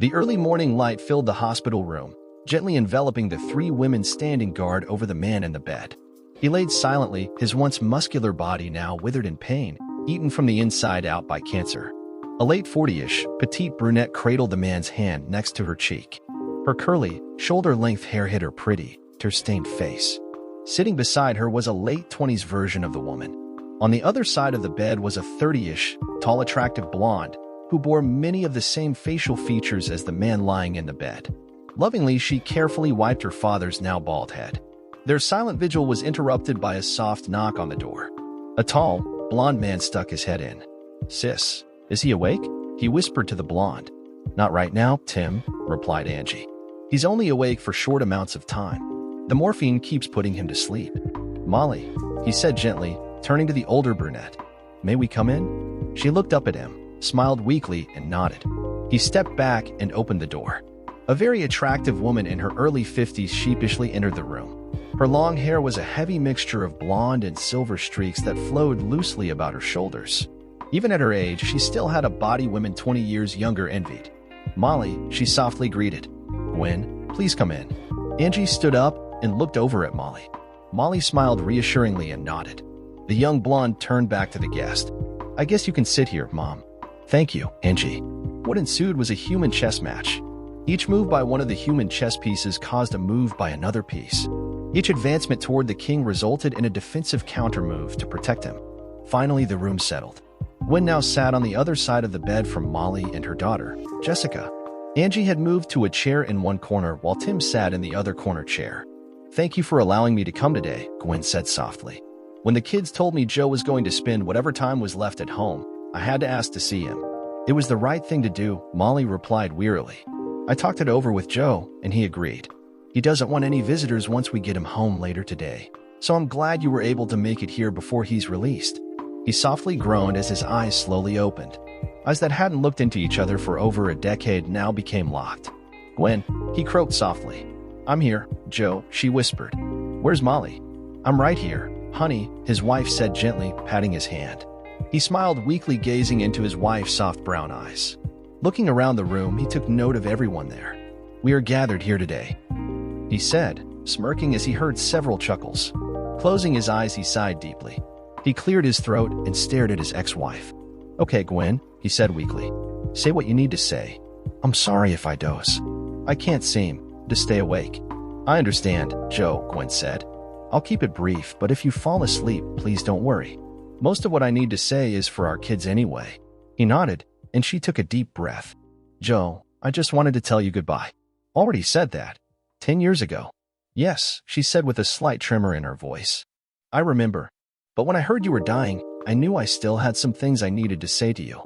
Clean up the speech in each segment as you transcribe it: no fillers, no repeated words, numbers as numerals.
The early morning light filled the hospital room, gently enveloping the three women standing guard over the man in the bed. He laid silently, his once muscular body now withered in pain, eaten from the inside out by cancer. A late 40-ish, petite brunette cradled the man's hand next to her cheek. Her curly, shoulder-length hair hid her pretty, tear-stained face. Sitting beside her was a late 20s version of the woman. On the other side of the bed was a 30-ish, tall, attractive blonde, who bore many of the same facial features as the man lying in the bed. Lovingly, she carefully wiped her father's now bald head. Their silent vigil was interrupted by a soft knock on the door. A tall, blonde man stuck his head in. "Sis, is he awake?" he whispered to the blonde. "Not right now, Tim," replied Angie. "He's only awake for short amounts of time. The morphine keeps putting him to sleep." "Molly," he said gently, turning to the older brunette. "May we come in?" She looked up at him, smiled weakly, and nodded. He stepped back and opened the door. A very attractive woman in her early 50s sheepishly entered the room. Her long hair was a heavy mixture of blonde and silver streaks that flowed loosely about her shoulders. Even at her age, she still had a body women 20 years younger envied. "Molly," she softly greeted. "Gwen, please come in." Angie stood up and looked over at Molly. Molly smiled reassuringly and nodded. The young blonde turned back to the guest. "I guess you can sit here, Mom." "Thank you, Angie." What ensued was a human chess match. Each move by one of the human chess pieces caused a move by another piece. Each advancement toward the king resulted in a defensive counter-move to protect him. Finally, the room settled. Gwen now sat on the other side of the bed from Molly and her daughter, Jessica. Angie had moved to a chair in one corner while Tim sat in the other corner chair. "Thank you for allowing me to come today," Gwen said softly. "When the kids told me Joe was going to spend whatever time was left at home, I had to ask to see him." "It was the right thing to do," Molly replied wearily. "I talked it over with Joe, and he agreed. He doesn't want any visitors once we get him home later today, so I'm glad you were able to make it here before he's released." He softly groaned as his eyes slowly opened. Eyes that hadn't looked into each other for over a decade now became locked. "Gwen," he croaked softly. "I'm here, Joe," she whispered. "Where's Molly?" "I'm right here, honey," his wife said gently, patting his hand. He smiled weakly, gazing into his wife's soft brown eyes. Looking around the room, he took note of everyone there. "We are gathered here today," he said, smirking as he heard several chuckles. Closing his eyes, he sighed deeply. He cleared his throat and stared at his ex-wife. "Okay, Gwen," he said weakly. "Say what you need to say. I'm sorry if I doze. I can't seem to stay awake." "I understand, Joe," Gwen said. "I'll keep it brief, but if you fall asleep, please don't worry. Most of what I need to say is for our kids anyway." He nodded, and she took a deep breath. "Joe, I just wanted to tell you goodbye." "Already said that. 10 years ago." "Yes," she said with a slight tremor in her voice. "I remember. But when I heard you were dying, I knew I still had some things I needed to say to you."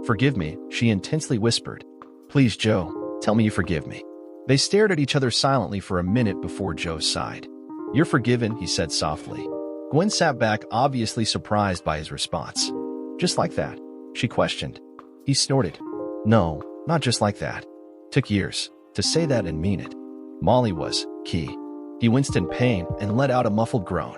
"Forgive me," she intensely whispered. "Please, Joe, tell me you forgive me." They stared at each other silently for a minute before Joe sighed. "You're forgiven," he said softly. Gwen sat back, obviously surprised by his response. "Just like that?" she questioned. He snorted. "No, not just like that. Took years to say that and mean it." Molly was key. He winced in pain and let out a muffled groan.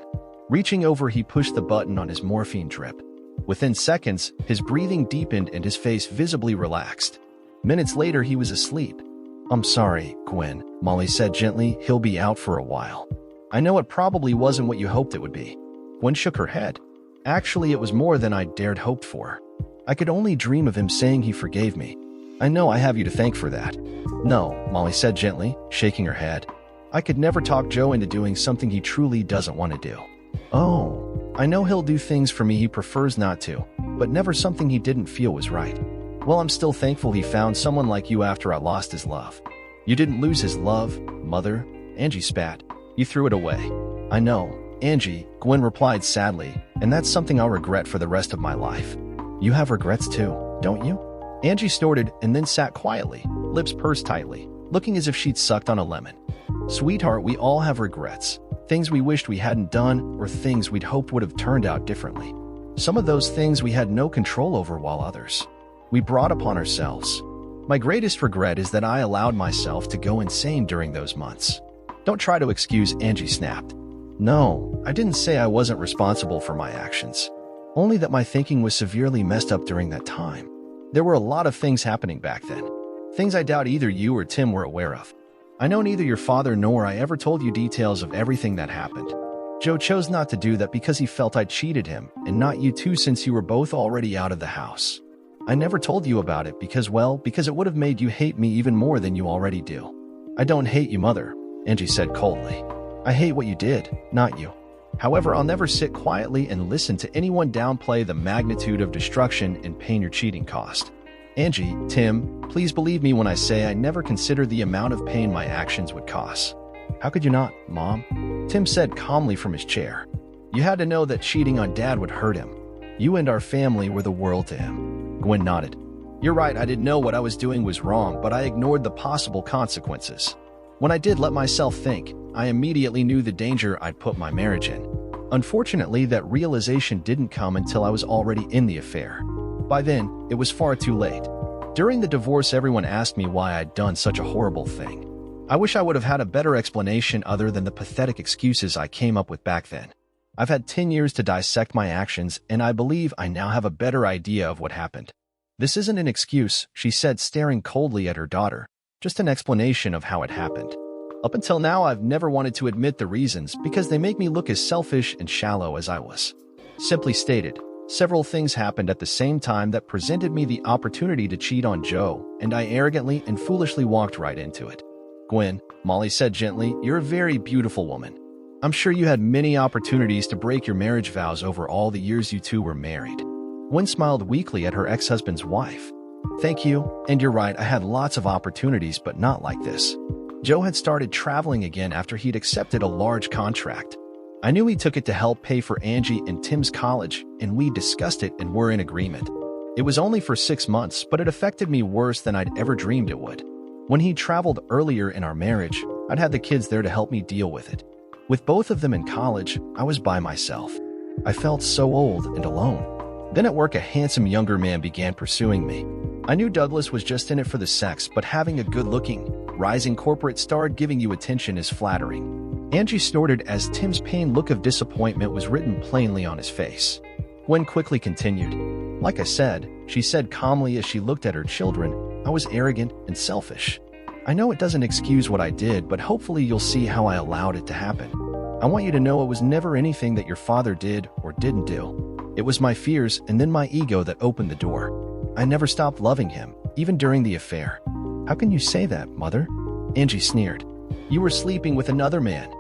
Reaching over, he pushed the button on his morphine drip. Within seconds, his breathing deepened and his face visibly relaxed. Minutes later, he was asleep. "I'm sorry, Gwen," Molly said gently. "He'll be out for a while." "I know it probably wasn't what you hoped it would be." Gwen shook her head. "Actually, it was more than I dared hoped for. I could only dream of him saying he forgave me. I know I have you to thank for that." "No," Molly said gently, shaking her head. "I could never talk Joe into doing something he truly doesn't want to do." "Oh, I know he'll do things for me he prefers not to, but never something he didn't feel was right." "Well, I'm still thankful he found someone like you after I lost his love." "You didn't lose his love, Mother," Angie spat. "You threw it away." "I know, Angie," Gwen replied sadly, "and that's something I'll regret for the rest of my life." "You have regrets too, don't you?" Angie snorted and then sat quietly, lips pursed tightly, looking as if she'd sucked on a lemon. "Sweetheart, we all have regrets. Things we wished we hadn't done or things we'd hoped would have turned out differently. Some of those things we had no control over, while others we brought upon ourselves. My greatest regret is that I allowed myself to go insane during those months." "Don't try to excuse," Angie snapped. "No, I didn't say I wasn't responsible for my actions. Only that my thinking was severely messed up during that time. There were a lot of things happening back then. Things I doubt either you or Tim were aware of. I know neither your father nor I ever told you details of everything that happened. Joe chose not to do that because he felt I cheated him, and not you too since you were both already out of the house. I never told you about it because it would have made you hate me even more than you already do. I don't hate you, Mother, Angie said coldly. I hate what you did, not you. However, I'll never sit quietly and listen to anyone downplay the magnitude of destruction and pain your cheating caused. Angie, Tim, please believe me when I say I never considered the amount of pain my actions would cause. How could you not, Mom? Tim said calmly from his chair. You had to know that cheating on Dad would hurt him. You and our family were the world to him. Gwen nodded. You're right, I didn't know what I was doing was wrong, but I ignored the possible consequences. When I did let myself think, I immediately knew the danger I'd put my marriage in. Unfortunately, that realization didn't come until I was already in the affair. By then, it was far too late. During the divorce, everyone asked me why I'd done such a horrible thing. I wish I would have had a better explanation other than the pathetic excuses I came up with back then. I've had 10 years to dissect my actions, and I believe I now have a better idea of what happened. This isn't an excuse, she said, staring coldly at her daughter, just an explanation of how it happened. Up until now, I've never wanted to admit the reasons because they make me look as selfish and shallow as I was. Simply stated, several things happened at the same time that presented me the opportunity to cheat on Joe, and I arrogantly and foolishly walked right into it. Gwen, Molly said gently, you're a very beautiful woman. I'm sure you had many opportunities to break your marriage vows over all the years you two were married. Gwen smiled weakly at her ex-husband's wife. Thank you, and you're right, I had lots of opportunities, but not like this. Joe had started traveling again after he'd accepted a large contract. I knew he took it to help pay for Angie and Tim's college, and we discussed it and were in agreement. It was only for 6 months, but it affected me worse than I'd ever dreamed it would. When he traveled earlier in our marriage, I'd had the kids there to help me deal with it. With both of them in college, I was by myself. I felt so old and alone. Then at work, a handsome younger man began pursuing me. I knew Douglas was just in it for the sex, but having a good-looking, rising corporate star giving you attention is flattering. Angie snorted as Tim's pained look of disappointment was written plainly on his face. Gwen quickly continued. Like I said, she said calmly as she looked at her children, I was arrogant and selfish. I know it doesn't excuse what I did, but hopefully you'll see how I allowed it to happen. I want you to know it was never anything that your father did or didn't do. It was my fears and then my ego that opened the door. I never stopped loving him, even during the affair. How can you say that, Mother? Angie sneered. You were sleeping with another man.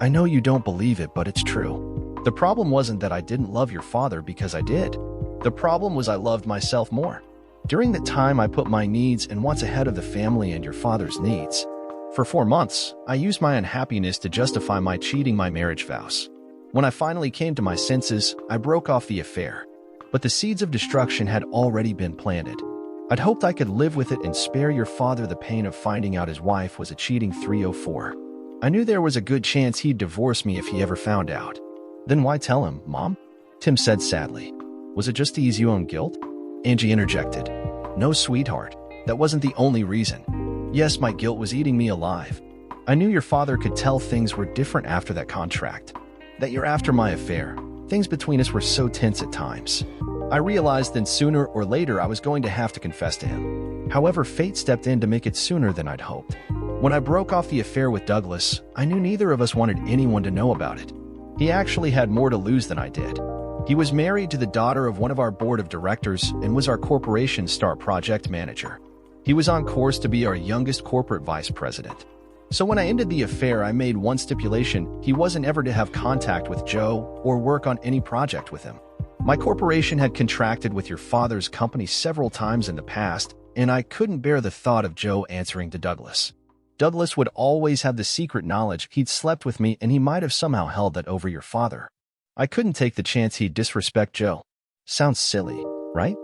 I know you don't believe it, but it's true. The problem wasn't that I didn't love your father because I did. The problem was I loved myself more. During that time, I put my needs and wants ahead of the family and your father's needs. For 4 months, I used my unhappiness to justify my cheating my marriage vows. When I finally came to my senses, I broke off the affair. But the seeds of destruction had already been planted. I'd hoped I could live with it and spare your father the pain of finding out his wife was a cheating 304. I knew there was a good chance he'd divorce me if he ever found out. Then why tell him, Mom? Tim said sadly. Was it just to ease you on guilt? Angie interjected. No, sweetheart. That wasn't the only reason. Yes, my guilt was eating me alive. I knew your father could tell things were different after that contract. That year after my affair, things between us were so tense at times. I realized then sooner or later I was going to have to confess to him. However, fate stepped in to make it sooner than I'd hoped. When I broke off the affair with Douglas, I knew neither of us wanted anyone to know about it. He actually had more to lose than I did. He was married to the daughter of one of our board of directors and was our corporation's star project manager. He was on course to be our youngest corporate vice president. So when I ended the affair, I made one stipulation: he wasn't ever to have contact with Joe or work on any project with him. My corporation had contracted with your father's company several times in the past, and I couldn't bear the thought of Joe answering to Douglas. Douglas would always have the secret knowledge he'd slept with me, and he might have somehow held that over your father. I couldn't take the chance he'd disrespect Joe. Sounds silly, right?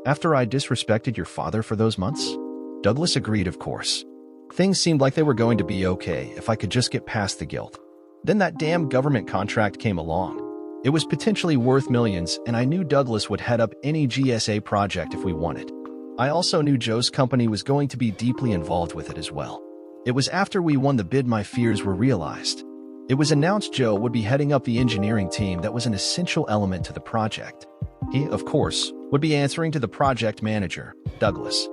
After I disrespected your father for those months? Douglas agreed, of course. Things seemed like they were going to be okay if I could just get past the guilt. Then that damn government contract came along. It was potentially worth millions, and I knew Douglas would head up any GSA project if we wanted. I also knew Joe's company was going to be deeply involved with it as well. It was after we won the bid my fears were realized. It was announced Joe would be heading up the engineering team that was an essential element to the project. He, of course, would be answering to the project manager, Douglas.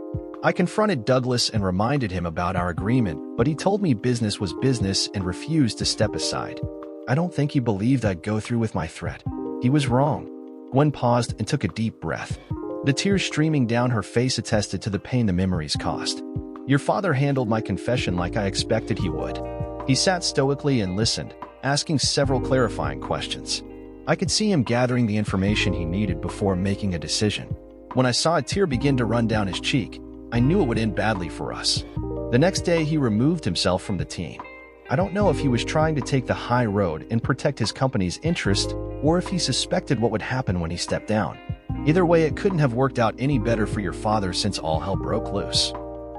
I confronted Douglas and reminded him about our agreement, but he told me business was business and refused to step aside. I don't think he believed I'd go through with my threat. He was wrong. Gwen paused and took a deep breath. The tears streaming down her face attested to the pain the memories caused. Your father handled my confession like I expected he would. He sat stoically and listened, asking several clarifying questions. I could see him gathering the information he needed before making a decision. When I saw a tear begin to run down his cheek, I knew it would end badly for us. The next day, he removed himself from the team. I don't know if he was trying to take the high road and protect his company's interest, or if he suspected what would happen when he stepped down. Either way, it couldn't have worked out any better for your father since all hell broke loose.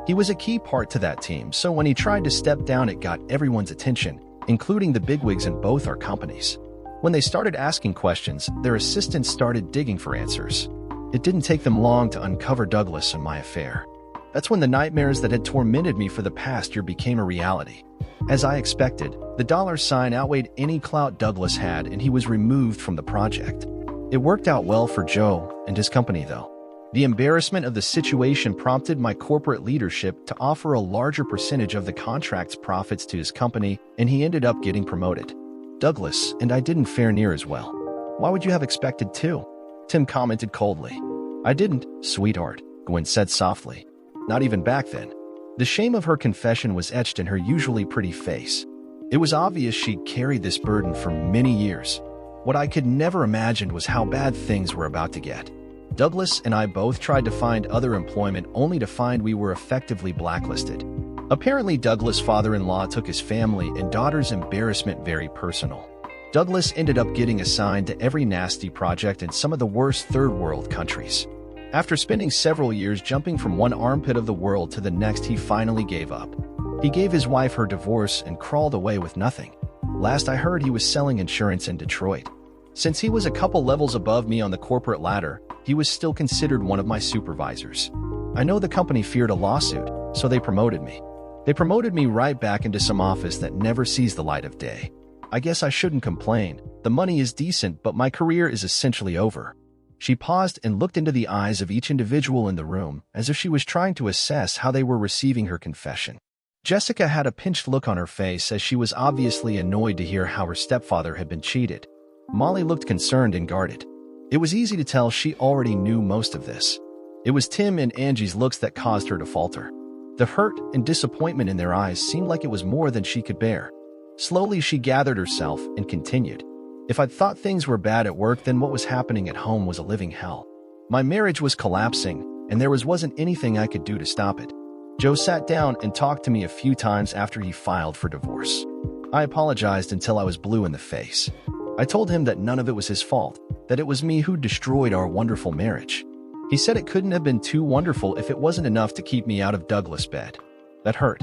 He was a key part to that team, so when he tried to step down, it got everyone's attention, including the bigwigs in both our companies. When they started asking questions, their assistants started digging for answers. It didn't take them long to uncover Douglas and my affair. That's when the nightmares that had tormented me for the past year became a reality. As I expected, the dollar sign outweighed any clout Douglas had, and he was removed from the project. It worked out well for Joe and his company, though. The embarrassment of the situation prompted my corporate leadership to offer a larger percentage of the contract's profits to his company, and he ended up getting promoted. Douglas and I didn't fare near as well. Why would you have expected to? Tim commented coldly. I didn't, sweetheart, Gwen said softly. Not even back then. The shame of her confession was etched in her usually pretty face. It was obvious she'd carried this burden for many years. What I could never imagine was how bad things were about to get. Douglas and I both tried to find other employment only to find we were effectively blacklisted. Apparently, Douglas' father-in-law took his family and daughter's embarrassment very personal. Douglas ended up getting assigned to every nasty project in some of the worst third-world countries. After spending several years jumping from one armpit of the world to the next, he finally gave up. He gave his wife her divorce and crawled away with nothing. Last I heard, he was selling insurance in Detroit. Since he was a couple levels above me on the corporate ladder, he was still considered one of my supervisors. I know the company feared a lawsuit, so they promoted me. They promoted me right back into some office that never sees the light of day. I guess I shouldn't complain. The money is decent, but my career is essentially over. She paused and looked into the eyes of each individual in the room, as if she was trying to assess how they were receiving her confession. Jessica had a pinched look on her face, as she was obviously annoyed to hear how her stepfather had been cheated. Molly looked concerned and guarded. It was easy to tell she already knew most of this. It was Tim and Angie's looks that caused her to falter. The hurt and disappointment in their eyes seemed like it was more than she could bear. Slowly, she gathered herself and continued. If I'd thought things were bad at work, then what was happening at home was a living hell. My marriage was collapsing, and there wasn't anything I could do to stop it. Joe sat down and talked to me a few times after he filed for divorce. I apologized until I was blue in the face. I told him that none of it was his fault, that it was me who destroyed our wonderful marriage. He said it couldn't have been too wonderful if it wasn't enough to keep me out of Douglas' bed. That hurt.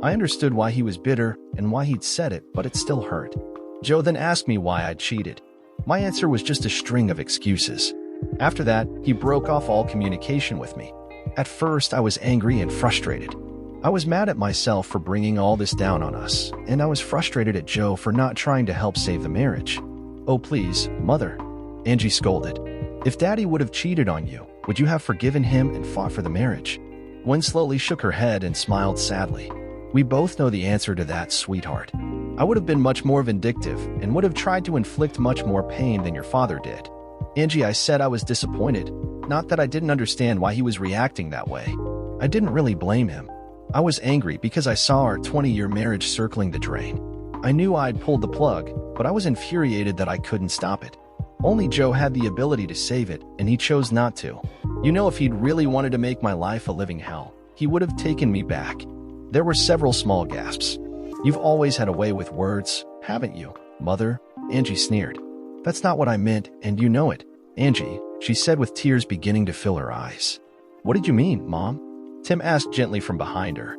I understood why he was bitter and why he'd said it, but it still hurt. Joe then asked me why I'd cheated. My answer was just a string of excuses. After that, he broke off all communication with me. At first, I was angry and frustrated. I was mad at myself for bringing all this down on us, and I was frustrated at Joe for not trying to help save the marriage. Oh, please, Mother, Angie scolded. If Daddy would have cheated on you, would you have forgiven him and fought for the marriage? Gwen slowly shook her head and smiled sadly. We both know the answer to that, sweetheart. I would have been much more vindictive and would have tried to inflict much more pain than your father did. Angie, I said I was disappointed, not that I didn't understand why he was reacting that way. I didn't really blame him. I was angry because I saw our 20-year marriage circling the drain. I knew I'd pulled the plug, but I was infuriated that I couldn't stop it. Only Joe had the ability to save it, and he chose not to. You know, if he'd really wanted to make my life a living hell, he would have taken me back. There were several small gasps. You've always had a way with words, haven't you, Mother? Angie sneered. That's not what I meant, and you know it. Angie, she said with tears beginning to fill her eyes. What did you mean, Mom? Tim asked gently from behind her.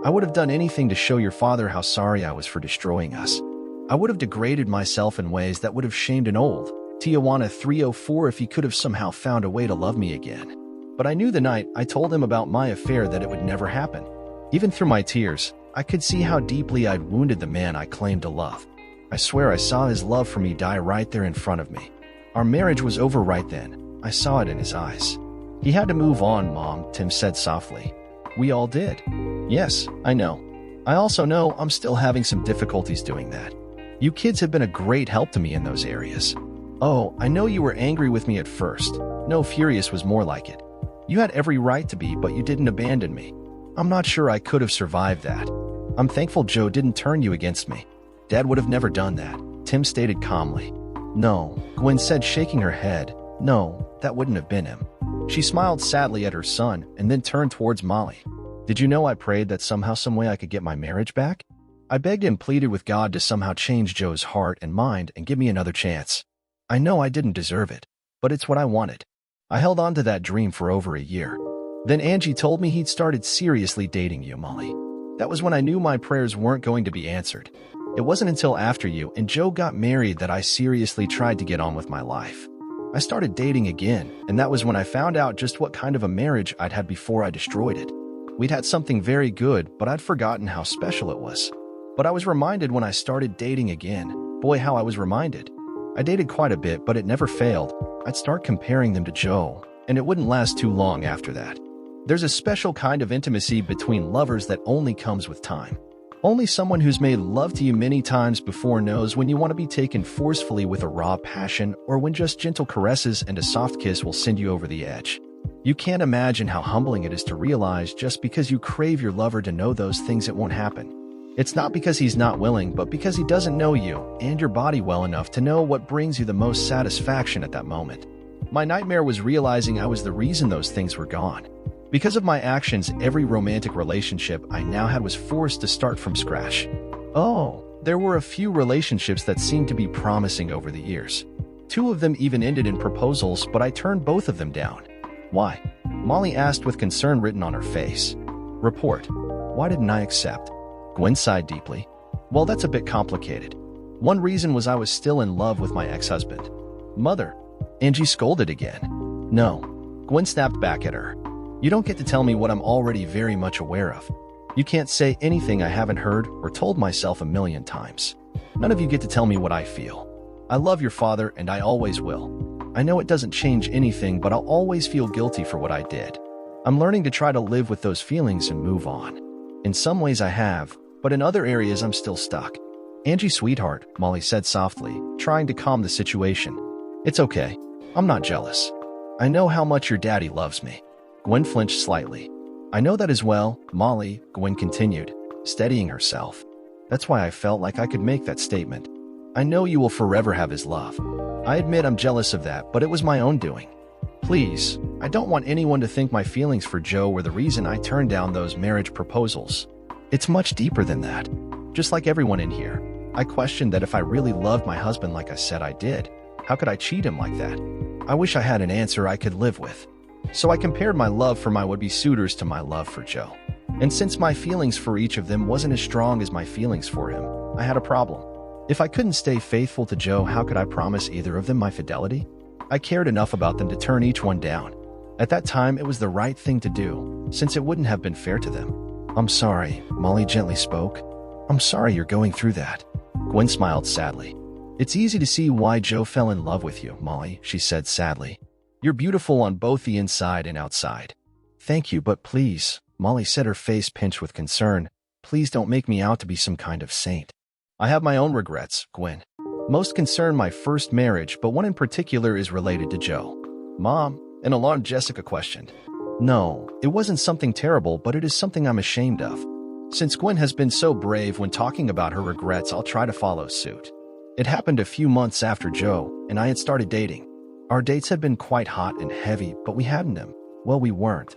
I would have done anything to show your father how sorry I was for destroying us. I would have degraded myself in ways that would have shamed an old Tijuana 304 if he could have somehow found a way to love me again. But I knew the night I told him about my affair that it would never happen. Even through my tears, I could see how deeply I'd wounded the man I claimed to love. I swear I saw his love for me die right there in front of me. Our marriage was over right then. I saw it in his eyes. He had to move on, Mom, Tim said softly. We all did. Yes, I know. I also know I'm still having some difficulties doing that. You kids have been a great help to me in those areas. Oh, I know you were angry with me at first. No, furious was more like it. You had every right to be, but you didn't abandon me. I'm not sure I could have survived that. I'm thankful Joe didn't turn you against me. Dad would have never done that, Tim stated calmly. No, Gwen said, shaking her head. No, that wouldn't have been him. She smiled sadly at her son and then turned towards Molly. Did you know I prayed that somehow, some way I could get my marriage back? I begged and pleaded with God to somehow change Joe's heart and mind and give me another chance. I know I didn't deserve it, but it's what I wanted. I held on to that dream for over a year. Then Angie told me he'd started seriously dating you, Molly. That was when I knew my prayers weren't going to be answered. It wasn't until after you and Joe got married that I seriously tried to get on with my life. I started dating again, and that was when I found out just what kind of a marriage I'd had before I destroyed it. We'd had something very good, but I'd forgotten how special it was. But I was reminded when I started dating again. Boy, how I was reminded. I dated quite a bit, but it never failed. I'd start comparing them to Joe, and it wouldn't last too long after that. There's a special kind of intimacy between lovers that only comes with time. Only someone who's made love to you many times before knows when you want to be taken forcefully with a raw passion or when just gentle caresses and a soft kiss will send you over the edge. You can't imagine how humbling it is to realize just because you crave your lover to know those things, it won't happen. It's not because he's not willing, but because he doesn't know you and your body well enough to know what brings you the most satisfaction at that moment. My nightmare was realizing I was the reason those things were gone. Because of my actions, every romantic relationship I now had was forced to start from scratch. Oh, there were a few relationships that seemed to be promising over the years. 2 of them even ended in proposals, but I turned both of them down. Why? Molly asked with concern written on her face. Report. Why didn't I accept? Gwen sighed deeply. Well, that's a bit complicated. One reason was I was still in love with my ex-husband. Mother. Angie scolded again. No. Gwen snapped back at her. You don't get to tell me what I'm already very much aware of. You can't say anything I haven't heard or told myself a million times. None of you get to tell me what I feel. I love your father and I always will. I know it doesn't change anything, but I'll always feel guilty for what I did. I'm learning to try to live with those feelings and move on. In some ways I have, but in other areas I'm still stuck. Angie, sweetheart, Molly said softly, trying to calm the situation. It's okay. I'm not jealous. I know how much your daddy loves me. Gwen flinched slightly. I know that as well, Molly, Gwen continued, steadying herself. That's why I felt like I could make that statement. I know you will forever have his love. I admit I'm jealous of that, but it was my own doing. Please, I don't want anyone to think my feelings for Joe were the reason I turned down those marriage proposals. It's much deeper than that. Just like everyone in here, I questioned that if I really loved my husband like I said I did, how could I cheat him like that? I wish I had an answer I could live with. So I compared my love for my would-be suitors to my love for Joe. And since my feelings for each of them wasn't as strong as my feelings for him, I had a problem. If I couldn't stay faithful to Joe, how could I promise either of them my fidelity? I cared enough about them to turn each one down. At that time, it was the right thing to do, since it wouldn't have been fair to them. I'm sorry, Molly gently spoke. I'm sorry you're going through that. Gwen smiled sadly. It's easy to see why Joe fell in love with you, Molly, she said sadly. You're beautiful on both the inside and outside. Thank you, but please, Molly said, her face pinched with concern. Please don't make me out to be some kind of saint. I have my own regrets, Gwen. Most concern my first marriage, but one in particular is related to Joe. Mom, an alarmed Jessica questioned. No, it wasn't something terrible, but it is something I'm ashamed of. Since Gwen has been so brave when talking about her regrets, I'll try to follow suit. It happened a few months after Joe and I had started dating. Our dates had been quite hot and heavy, but we hadn't them. Well, we weren't.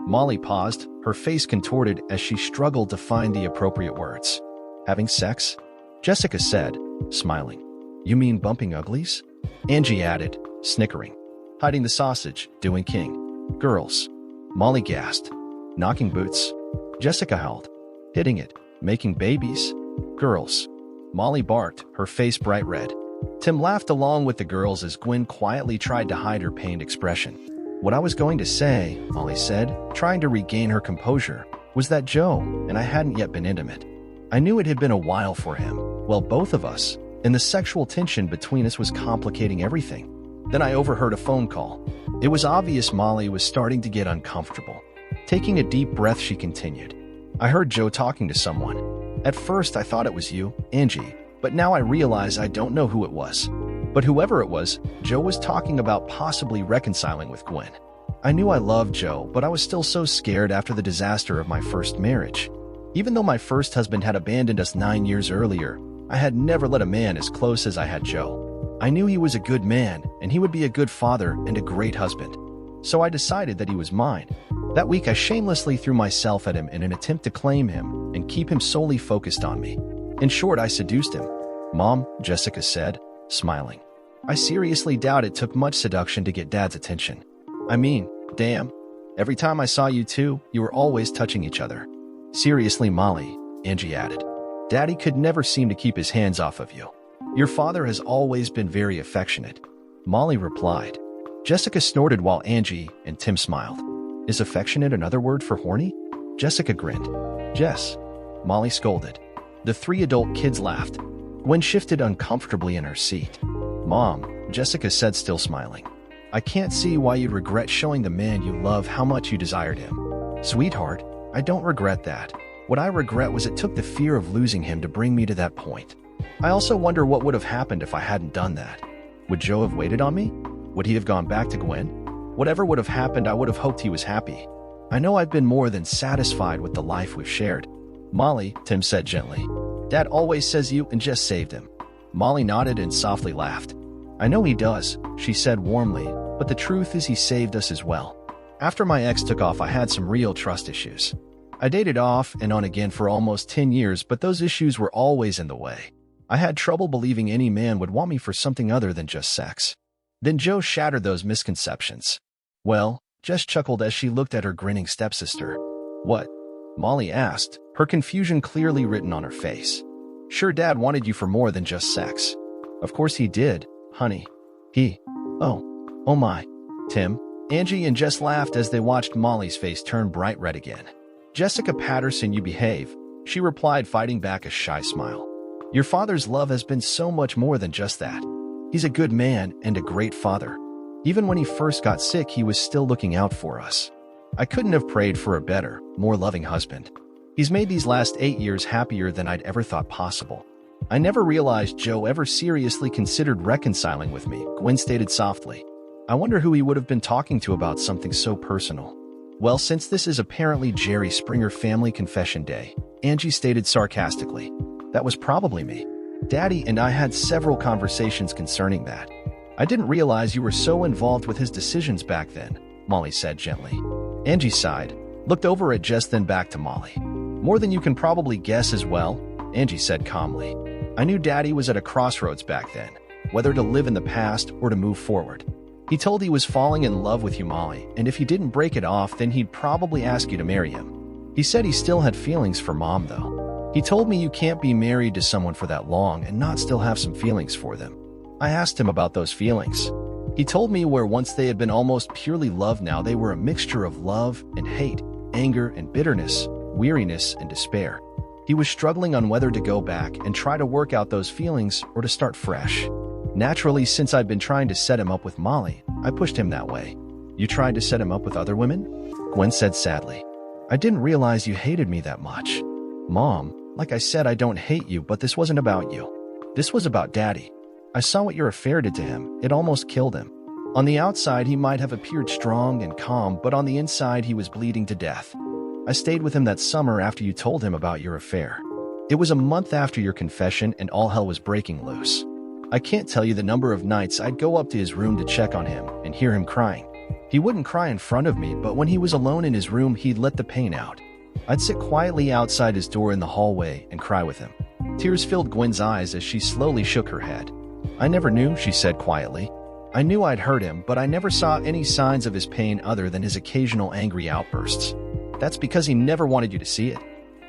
Molly paused, her face contorted as she struggled to find the appropriate words. Having sex? Jessica said, smiling. You mean bumping uglies? Angie added, snickering. Hiding the sausage, doing king. Girls. Molly gasped. Knocking boots. Jessica howled. Hitting it. Making babies. Girls. Molly barked, her face bright red. Tim laughed along with the girls as Gwen quietly tried to hide her pained expression. What I was going to say, Molly said, trying to regain her composure, was that Joe and I hadn't yet been intimate. I knew it had been a while for him, well, both of us, and the sexual tension between us was complicating everything. Then I overheard a phone call. It was obvious Molly was starting to get uncomfortable. Taking a deep breath, she continued, "I heard Joe talking to someone. At first, I thought it was you, Angie, but now I realize I don't know who it was. But whoever it was, Joe was talking about possibly reconciling with Gwen. I knew I loved Joe, but I was still so scared after the disaster of my first marriage. Even though my first husband had abandoned us 9 years earlier, I had never let a man as close as I had Joe. I knew he was a good man, and he would be a good father and a great husband. So I decided that he was mine. That week, I shamelessly threw myself at him in an attempt to claim him and keep him solely focused on me. In short, I seduced him." "Mom," Jessica said, smiling. "I seriously doubt it took much seduction to get Dad's attention. I mean, damn. Every time I saw you two, you were always touching each other." "Seriously, Molly," Angie added, "Daddy could never seem to keep his hands off of you. Your father has always been very affectionate," Molly replied. Jessica snorted while Angie and Tim smiled. "Is affectionate another word for horny?" Jessica grinned. "Jess," Molly scolded. The 3 adult kids laughed. Gwen shifted uncomfortably in her seat. "Mom," Jessica said, still smiling, "I can't see why you'd regret showing the man you love how much you desired him." "Sweetheart, I don't regret that. What I regret was it took the fear of losing him to bring me to that point. I also wonder what would have happened if I hadn't done that. Would Joe have waited on me? Would he have gone back to Gwen? Whatever would have happened, I would have hoped he was happy. I know I've been more than satisfied with the life we've shared." "Molly," Tim said gently, "Dad always says you and Jess saved him." Molly nodded and softly laughed. "I know he does," she said warmly, "but the truth is he saved us as well. After my ex took off, I had some real trust issues. I dated off and on again for almost 10 years, but those issues were always in the way. I had trouble believing any man would want me for something other than just sex. Then Joe shattered those misconceptions." "Well," Jess chuckled as she looked at her grinning stepsister. "What?" Molly asked, her confusion clearly written on her face. "Sure, Dad wanted you for more than just sex." "Of course he did, honey. Oh my." Tim, Angie, and Jess laughed as they watched Molly's face turn bright red again. "Jessica Patterson, you behave," she replied, fighting back a shy smile. "Your father's love has been so much more than just that. He's a good man and a great father. Even when he first got sick, he was still looking out for us. I couldn't have prayed for a better, more loving husband. He's made these last 8 years happier than I'd ever thought possible. I never realized Joe ever seriously considered reconciling with me," Gwen stated softly. "I wonder who he would have been talking to about something so personal." "Well, since this is apparently Jerry Springer Family Confession Day," Angie stated sarcastically, "that was probably me. Daddy and I had several conversations concerning that. I didn't realize you were so involved with his decisions back then," Molly said gently. Angie sighed, looked over at Jess, then back to Molly. "More than you can probably guess as well," Angie said calmly. "I knew Daddy was at a crossroads back then, whether to live in the past or to move forward. He told he was falling in love with you, Molly, and if he didn't break it off, then he'd probably ask you to marry him. He said he still had feelings for Mom, though. He told me you can't be married to someone for that long and not still have some feelings for them. I asked him about those feelings. He told me where once they had been almost purely love, now they were a mixture of love and hate, anger and bitterness, weariness and despair. He was struggling on whether to go back and try to work out those feelings or to start fresh. Naturally, since I'd been trying to set him up with Molly, I pushed him that way." "You tried to set him up with other women?" Gwen said sadly. "I didn't realize you hated me that much." "Mom, like I said, I don't hate you, but this wasn't about you. This was about Daddy. I saw what your affair did to him. It almost killed him. On the outside, he might have appeared strong and calm, but on the inside, he was bleeding to death. I stayed with him that summer after you told him about your affair. It was a month after your confession and all hell was breaking loose. I can't tell you the number of nights I'd go up to his room to check on him and hear him crying. He wouldn't cry in front of me, but when he was alone in his room, he'd let the pain out. I'd sit quietly outside his door in the hallway and cry with him." Tears filled Gwen's eyes as she slowly shook her head. "I never knew," she said quietly. "I knew I'd hurt him, but I never saw any signs of his pain other than his occasional angry outbursts. That's because he never wanted you to see it.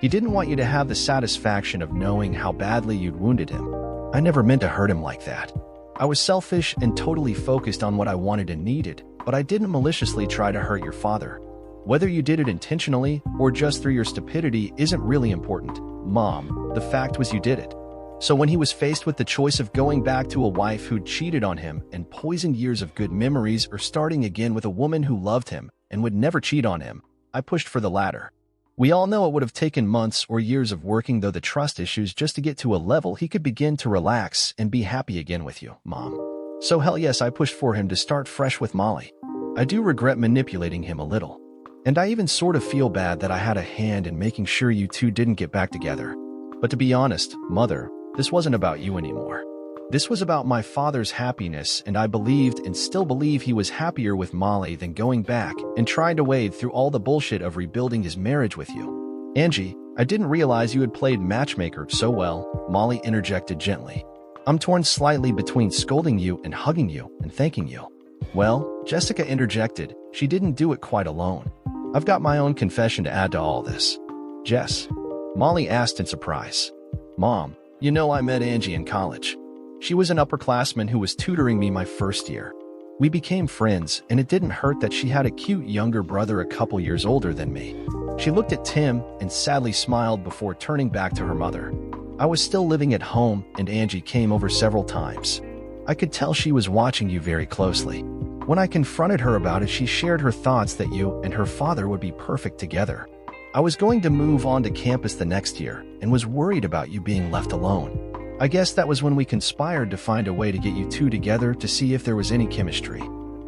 He didn't want you to have the satisfaction of knowing how badly you'd wounded him. I never meant to hurt him like that. I was selfish and totally focused on what I wanted and needed, but I didn't maliciously try to hurt your father. Whether you did it intentionally or just through your stupidity isn't really important, Mom. The fact was you did it." So when he was faced with the choice of going back to a wife who'd cheated on him and poisoned years of good memories, or starting again with a woman who loved him and would never cheat on him, I pushed for the latter. We all know it would have taken months or years of working through the trust issues just to get to a level he could begin to relax and be happy again with you, Mom. So hell yes, I pushed for him to start fresh with Molly. I do regret manipulating him a little. And I even sort of feel bad that I had a hand in making sure you two didn't get back together. But to be honest, Mother, this wasn't about you anymore. This was about my father's happiness, and I believed and still believe he was happier with Molly than going back and trying to wade through all the bullshit of rebuilding his marriage with you. Angie, I didn't realize you had played matchmaker so well, Molly interjected gently. I'm torn slightly between scolding you and hugging you and thanking you. Well, Jessica interjected, she didn't do it quite alone. I've got my own confession to add to all this. Jess, Molly asked in surprise. Mom, you know I met Angie in college. She was an upperclassman who was tutoring me my first year. We became friends, and it didn't hurt that she had a cute younger brother a couple years older than me. She looked at Tim and sadly smiled before turning back to her mother. I was still living at home, and Angie came over several times. I could tell she was watching you very closely. When I confronted her about it, she shared her thoughts that you and her father would be perfect together. I was going to move on to campus the next year and was worried about you being left alone. I guess that was when we conspired to find a way to get you two together to see if there was any chemistry.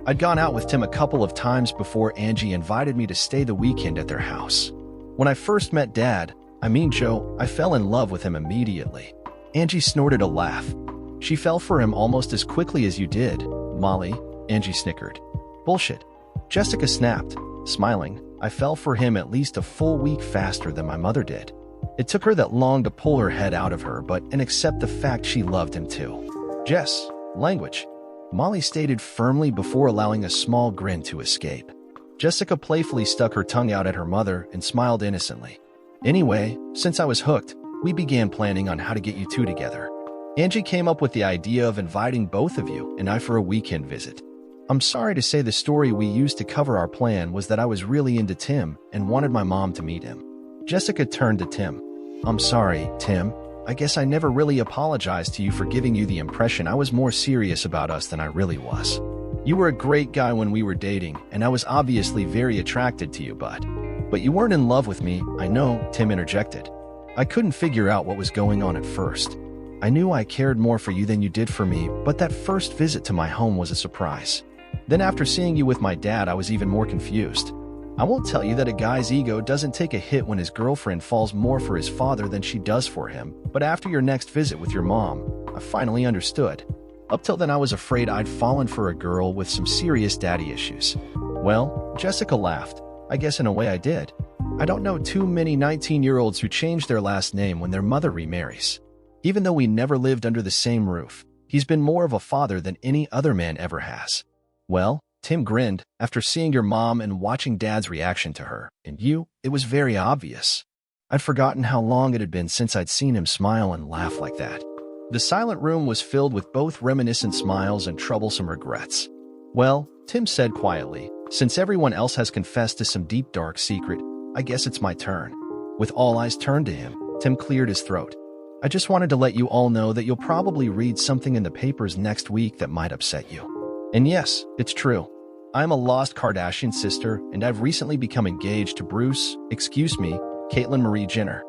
I'd gone out with Tim a couple of times before Angie invited me to stay the weekend at their house. When I first met Joe, I fell in love with him immediately. Angie snorted a laugh. She fell for him almost as quickly as you did, Molly, Angie snickered. Bullshit. Jessica snapped, smiling. I fell for him at least a full week faster than my mother did. It took her that long to pull her head out of her and accept the fact she loved him too. Jess, language, Molly stated firmly before allowing a small grin to escape. Jessica playfully stuck her tongue out at her mother and smiled innocently. Anyway, since I was hooked, we began planning on how to get you two together. Angie came up with the idea of inviting both of you and I for a weekend visit. I'm sorry to say the story we used to cover our plan was that I was really into Tim and wanted my mom to meet him. Jessica turned to Tim. I'm sorry, Tim. I guess I never really apologized to you for giving you the impression I was more serious about us than I really was. You were a great guy when we were dating, and I was obviously very attracted to you, but you weren't in love with me, I know, Tim interjected. I couldn't figure out what was going on at first. I knew I cared more for you than you did for me, but that first visit to my home was a surprise. Then after seeing you with my dad, I was even more confused. I won't tell you that a guy's ego doesn't take a hit when his girlfriend falls more for his father than she does for him, but after your next visit with your mom, I finally understood. Up till then I was afraid I'd fallen for a girl with some serious daddy issues. Well, Jessica laughed. I guess in a way I did. I don't know too many 19-year-olds who change their last name when their mother remarries. Even though we never lived under the same roof, he's been more of a father than any other man ever has. Well, Tim grinned. After seeing your mom and watching Dad's reaction to her, and you, it was very obvious. I'd forgotten how long it had been since I'd seen him smile and laugh like that. The silent room was filled with both reminiscent smiles and troublesome regrets. Well, Tim said quietly, since everyone else has confessed to some deep dark secret, I guess it's my turn. With all eyes turned to him, Tim cleared his throat. I just wanted to let you all know that you'll probably read something in the papers next week that might upset you. And yes, it's true. I'm a lost Kardashian sister, and I've recently become engaged to Caitlyn Marie Jenner.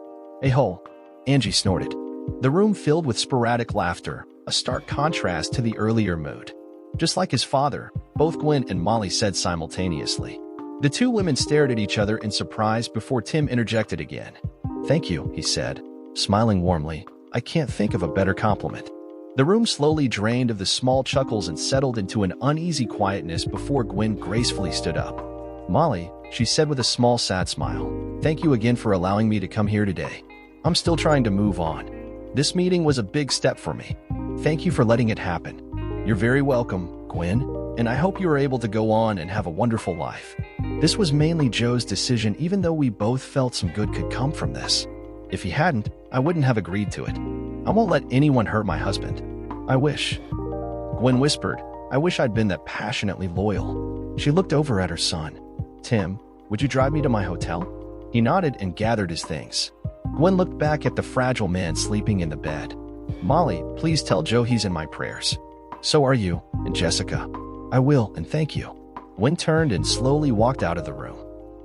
A-hole. Angie snorted. The room filled with sporadic laughter, a stark contrast to the earlier mood. Just like his father, both Gwen and Molly said simultaneously. The two women stared at each other in surprise before Tim interjected again. Thank you, he said, smiling warmly. I can't think of a better compliment. The room slowly drained of the small chuckles and settled into an uneasy quietness before Gwen gracefully stood up. Molly, she said with a small sad smile, thank you again for allowing me to come here today. I'm still trying to move on. This meeting was a big step for me. Thank you for letting it happen. You're very welcome, Gwen, and I hope you are able to go on and have a wonderful life. This was mainly Joe's decision, even though we both felt some good could come from this. If he hadn't, I wouldn't have agreed to it. I won't let anyone hurt my husband. I wish. Gwen whispered, I wish I'd been that passionately loyal. She looked over at her son. Tim, would you drive me to my hotel? He nodded and gathered his things. Gwen looked back at the fragile man sleeping in the bed. Molly, please tell Joe he's in my prayers. So are you, and Jessica. I will, and thank you. Gwen turned and slowly walked out of the room.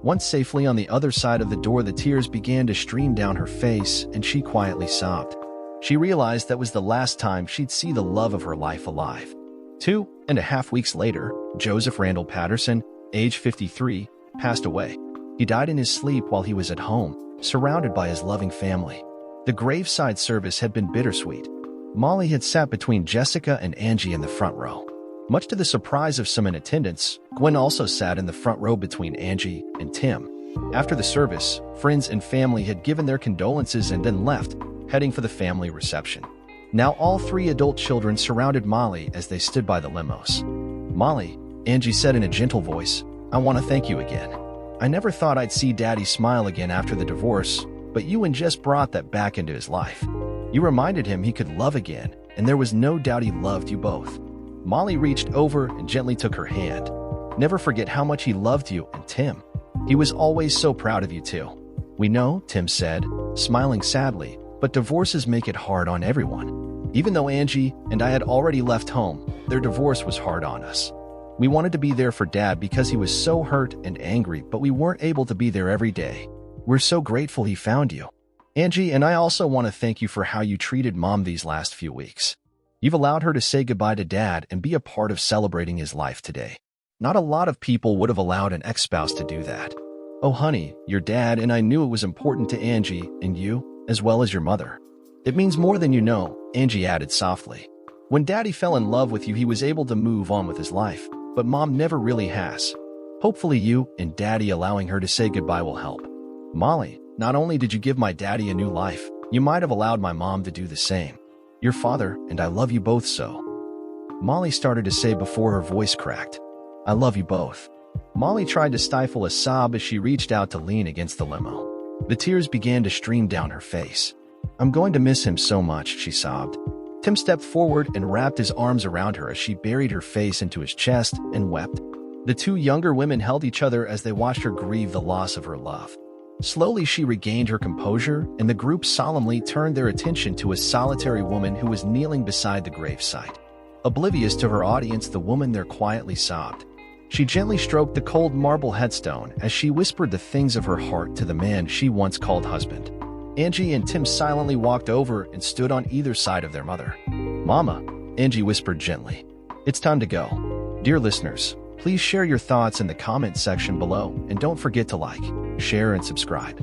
Once safely on the other side of the door, the tears began to stream down her face, and she quietly sobbed. She realized that was the last time she'd see the love of her life alive. 2.5 weeks later, Joseph Randall Patterson, age 53, passed away. He died in his sleep while he was at home, surrounded by his loving family. The graveside service had been bittersweet. Molly had sat between Jessica and Angie in the front row. Much to the surprise of some in attendance, Gwen also sat in the front row between Angie and Tim. After the service, friends and family had given their condolences and then left, heading for the family reception. Now all 3 adult children surrounded Molly as they stood by the limos. "Molly," Angie said in a gentle voice, "I want to thank you again. I never thought I'd see Daddy smile again after the divorce, but you and Jess brought that back into his life. You reminded him he could love again, and there was no doubt he loved you both." Molly reached over and gently took her hand. "Never forget how much he loved you and Tim. He was always so proud of you too." "We know," Tim said, smiling sadly, "but divorces make it hard on everyone. Even though Angie and I had already left home, their divorce was hard on us. We wanted to be there for Dad because he was so hurt and angry, but we weren't able to be there every day. We're so grateful he found you. Angie and I also want to thank you for how you treated Mom these last few weeks. You've allowed her to say goodbye to Dad and be a part of celebrating his life today. Not a lot of people would have allowed an ex-spouse to do that. Oh honey, your dad and I knew it was important to Angie and you, as well as your mother. It means more than you know," Angie added softly. "When Daddy fell in love with you, he was able to move on with his life, but Mom never really has. Hopefully you and Daddy allowing her to say goodbye will help. Molly, not only did you give my daddy a new life, you might have allowed my mom to do the same. Your father and I love you both so." Molly started to say before her voice cracked, "I love you both." Molly tried to stifle a sob as she reached out to lean against the limo. The tears began to stream down her face. "I'm going to miss him so much," she sobbed. Tim stepped forward and wrapped his arms around her as she buried her face into his chest and wept. The 2 younger women held each other as they watched her grieve the loss of her love. Slowly she regained her composure, and the group solemnly turned their attention to a solitary woman who was kneeling beside the gravesite. Oblivious to her audience, the woman there quietly sobbed. She gently stroked the cold marble headstone as she whispered the things of her heart to the man she once called husband. Angie and Tim silently walked over and stood on either side of their mother. "Mama," Angie whispered gently, "it's time to go." Dear listeners, please share your thoughts in the comment section below and don't forget to like, share, and subscribe.